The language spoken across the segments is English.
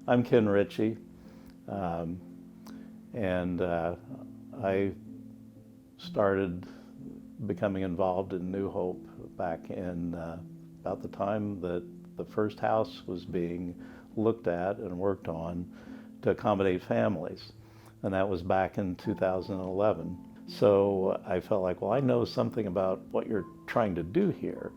I'm Ken Ritchie, um, and I started becoming involved in New Hope back in about the time that the first house was being looked at and worked on to accommodate families, and that was back in 2011. So I felt like, well, I know something about what you're trying to do here,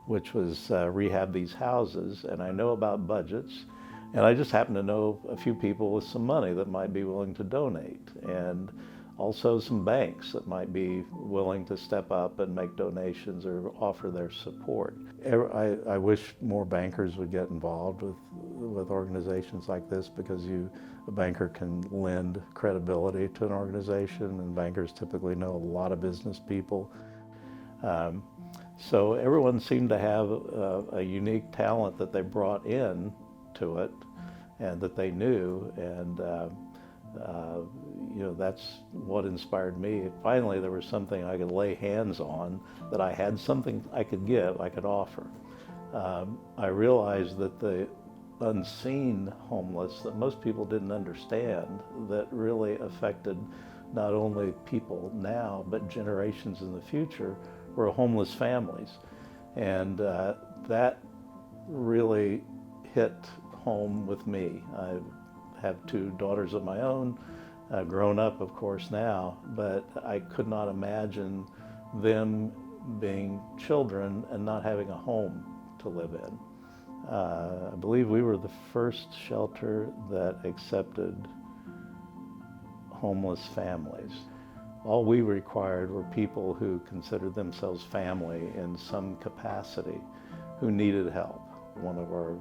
which was rehab these houses, and I know about budgets, and I just happen to know a few people with some money that might be willing to donate, and also some banks that might be willing to step up and make donations or offer their support. I wish more bankers would get involved with organizations like this, because a banker can lend credibility to an organization, and bankers typically know a lot of business people. Um, so everyone seemed to have a unique talent that they brought in to it, and that they knew, and that's what inspired me. Finally, there was something I could lay hands on, that I had something I could give, I could offer. I realized that the unseen homeless that most people didn't understand, that really affected not only people now but generations in the future, were homeless families. And that really hit home with me. I have two daughters of my own, grown up of course now, but I could not imagine them being children and not having a home to live in. I believe we were the first shelter that accepted homeless families. All we required were people who considered themselves family in some capacity, who needed help. One of our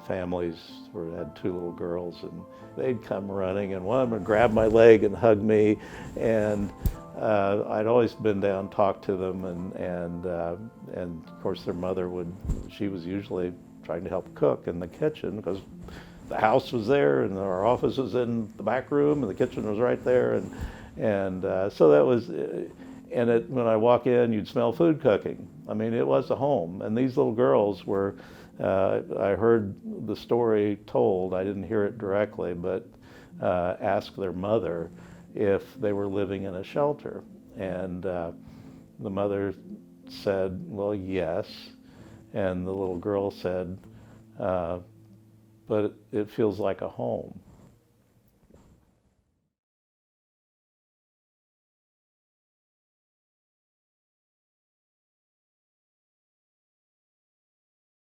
families had two little girls, and they'd come running, and one of them would grab my leg and hug me, and I'd always been down, talked to them, and of course their mother she was usually trying to help cook in the kitchen, because the house was there and our office was in the back room and the kitchen was right there, and so that was, and when I walk in, you'd smell food cooking. I mean, it was a home, and these little girls were, I heard the story told, I didn't hear it directly, but asked their mother if they were living in a shelter. And the mother said, well, yes. And the little girl said, but it feels like a home.